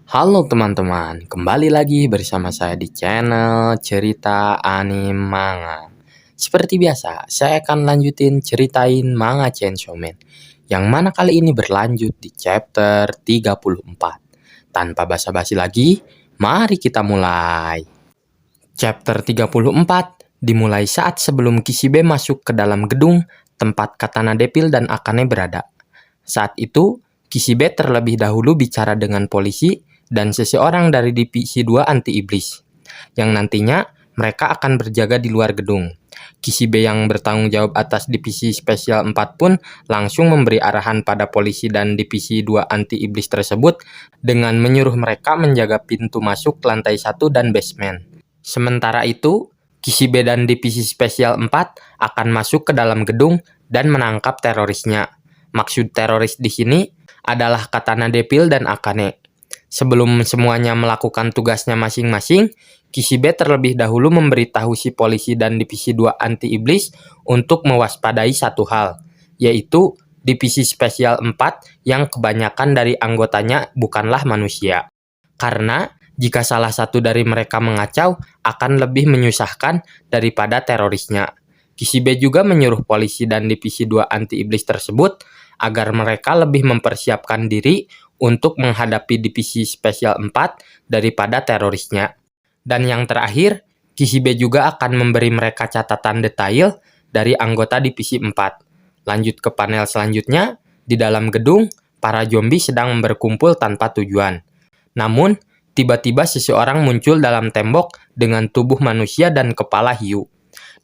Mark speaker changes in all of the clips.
Speaker 1: Halo teman-teman, kembali lagi bersama saya di channel Cerita Anime Manga. Seperti biasa, saya akan lanjutin ceritain manga Chainsaw Man, yang mana kali ini berlanjut di chapter 34. Tanpa basa-basi lagi, mari kita mulai. Chapter 34 dimulai saat sebelum Kishibe masuk ke dalam gedung tempat Katana Devil dan Akane berada. Saat itu, Kishibe terlebih dahulu bicara dengan polisi dan seseorang dari divisi 2 anti-iblis, yang nantinya mereka akan berjaga di luar gedung. Kishibe yang bertanggung jawab atas divisi spesial 4 pun langsung memberi arahan pada polisi dan divisi 2 anti-iblis tersebut dengan menyuruh mereka menjaga pintu masuk lantai 1 dan basement. Sementara itu, Kishibe dan divisi spesial 4 akan masuk ke dalam gedung dan menangkap terorisnya. Maksud teroris di sini adalah Katana Devil dan Akane. Sebelum semuanya melakukan tugasnya masing-masing, Kishibe terlebih dahulu memberitahu si polisi dan divisi 2 anti-iblis untuk mewaspadai satu hal, yaitu divisi spesial 4 yang kebanyakan dari anggotanya bukanlah manusia. Karena jika salah satu dari mereka mengacau, akan lebih menyusahkan daripada terorisnya. Kishibe juga menyuruh polisi dan divisi 2 anti-iblis tersebut agar mereka lebih mempersiapkan diri untuk menghadapi divisi spesial 4 daripada terorisnya. Dan yang terakhir, Kishibe juga akan memberi mereka catatan detail dari anggota divisi 4. Lanjut ke panel selanjutnya, di dalam gedung, para zombie sedang berkumpul tanpa tujuan. Namun, tiba-tiba seseorang muncul dalam tembok dengan tubuh manusia dan kepala hiu.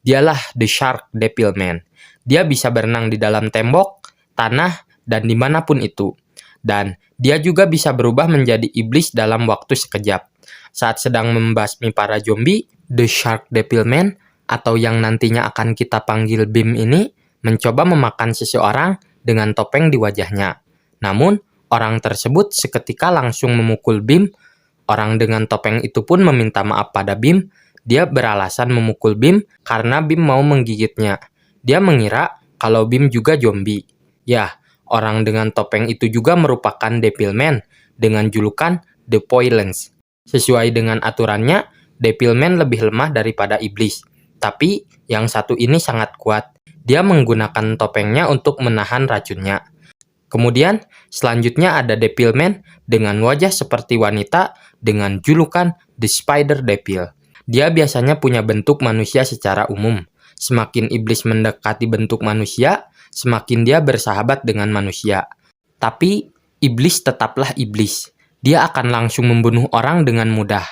Speaker 1: Dialah The Shark Devil Man. Dia bisa berenang di dalam tembok, tanah, dan dimanapun itu. Dan dia juga bisa berubah menjadi iblis dalam waktu sekejap. Saat sedang membasmi para zombie, The Shark Devil Man, atau yang nantinya akan kita panggil Bim ini, mencoba memakan seseorang dengan topeng di wajahnya. Namun, orang tersebut seketika langsung memukul Bim. Orang dengan topeng itu pun meminta maaf pada Bim. Dia beralasan memukul Bim karena Bim mau menggigitnya. Dia mengira kalau Bim juga zombie. Ya, orang dengan topeng itu juga merupakan Devilman dengan julukan The Poilens. Sesuai dengan aturannya, Devilman lebih lemah daripada iblis. Tapi, yang satu ini sangat kuat. Dia menggunakan topengnya untuk menahan racunnya. Kemudian, selanjutnya ada Devilman dengan wajah seperti wanita dengan julukan The Spider Devil. Dia biasanya punya bentuk manusia secara umum. Semakin iblis mendekati bentuk manusia, semakin dia bersahabat dengan manusia. Tapi, iblis tetaplah iblis. Dia akan langsung membunuh orang dengan mudah.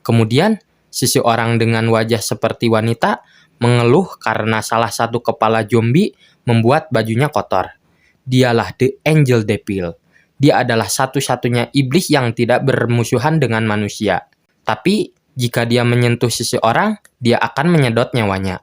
Speaker 1: Kemudian, seseorang dengan wajah seperti wanita mengeluh karena salah satu kepala zombie membuat bajunya kotor. Dialah The Angel Devil. Dia adalah satu-satunya iblis yang tidak bermusuhan dengan manusia. Tapi, jika dia menyentuh seseorang, dia akan menyedot nyawanya.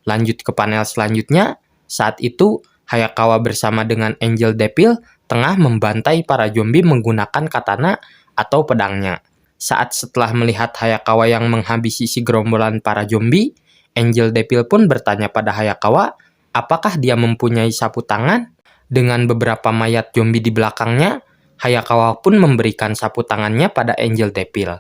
Speaker 1: Lanjut ke panel selanjutnya, saat itu Hayakawa bersama dengan Angel Devil tengah membantai para zombie menggunakan katana atau pedangnya. Saat setelah melihat Hayakawa yang menghabisi si gerombolan para zombie, Angel Devil pun bertanya pada Hayakawa, apakah dia mempunyai sapu tangan? Dengan beberapa mayat zombie di belakangnya, Hayakawa pun memberikan sapu tangannya pada Angel Devil.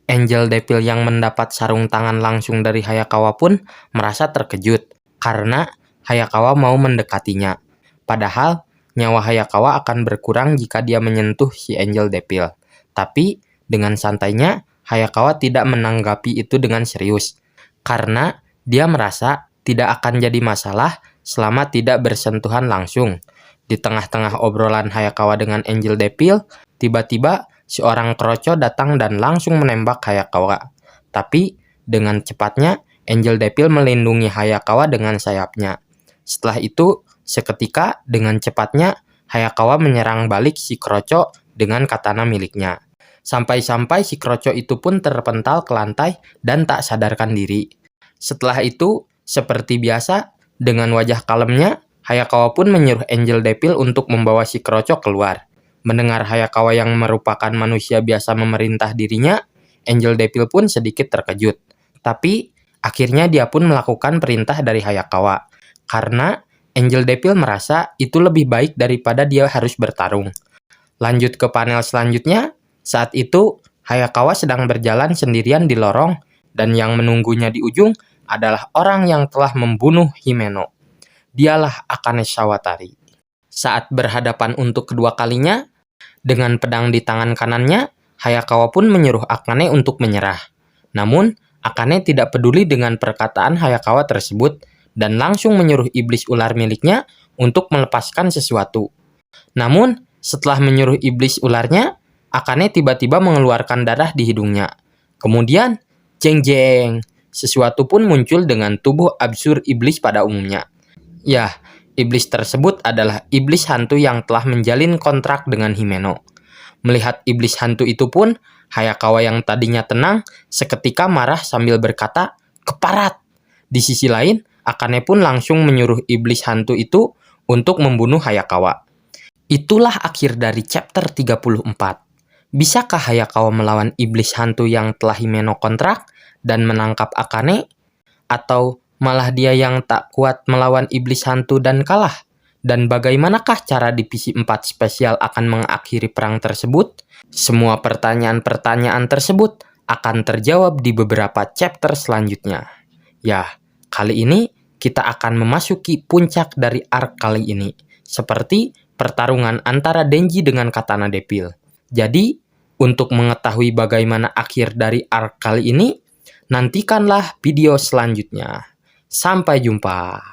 Speaker 1: Angel Devil yang mendapat sarung tangan langsung dari Hayakawa pun merasa terkejut karena Hayakawa mau mendekatinya. Padahal, nyawa Hayakawa akan berkurang jika dia menyentuh si Angel Devil. Tapi, dengan santainya, Hayakawa tidak menanggapi itu dengan serius. Karena dia merasa tidak akan jadi masalah selama tidak bersentuhan langsung. Di tengah-tengah obrolan Hayakawa dengan Angel Devil, tiba-tiba seorang kroco datang dan langsung menembak Hayakawa. Tapi, dengan cepatnya, Angel Devil melindungi Hayakawa dengan sayapnya. Setelah itu, seketika dengan cepatnya, Hayakawa menyerang balik si kroco dengan katana miliknya. Sampai-sampai si kroco itu pun terpental ke lantai dan tak sadarkan diri. Setelah itu, seperti biasa, dengan wajah kalemnya, Hayakawa pun menyuruh Angel Devil untuk membawa si kroco keluar. Mendengar Hayakawa yang merupakan manusia biasa memerintah dirinya, Angel Devil pun sedikit terkejut. Tapi, akhirnya dia pun melakukan perintah dari Hayakawa. Karena Angel Devil merasa itu lebih baik daripada dia harus bertarung. Lanjut ke panel selanjutnya, Saat itu, Hayakawa sedang berjalan sendirian di lorong, dan yang menunggunya di ujung adalah orang yang telah membunuh Himeno. Dialah Akane Sawatari. Saat berhadapan untuk kedua kalinya, dengan pedang di tangan kanannya, Hayakawa pun menyuruh Akane untuk menyerah. Namun, Akane tidak peduli dengan perkataan Hayakawa tersebut dan langsung menyuruh iblis ular miliknya untuk melepaskan sesuatu. Namun, setelah menyuruh iblis ularnya, Akane tiba-tiba mengeluarkan darah di hidungnya. Kemudian, jeng-jeng, sesuatu pun muncul dengan tubuh absurd iblis pada umumnya. Ya, iblis tersebut adalah iblis hantu yang telah menjalin kontrak dengan Himeno. Melihat iblis hantu itu pun, Hayakawa yang tadinya tenang seketika marah sambil berkata, "Keparat!" Di sisi lain, Akane pun langsung menyuruh iblis hantu itu untuk membunuh Hayakawa. Itulah akhir dari chapter 34. Bisakah Hayakawa melawan iblis hantu yang telah Himeno kontrak dan menangkap Akane? Atau malah dia yang tak kuat melawan iblis hantu dan kalah? Dan bagaimanakah cara Divisi 4 spesial akan mengakhiri perang tersebut? Semua pertanyaan-pertanyaan tersebut akan terjawab di beberapa chapter selanjutnya. Ya, kali ini kita akan memasuki puncak dari arc kali ini, seperti pertarungan antara Denji dengan Katana Devil. Jadi, untuk mengetahui bagaimana akhir dari arc kali ini, nantikanlah video selanjutnya. Sampai jumpa.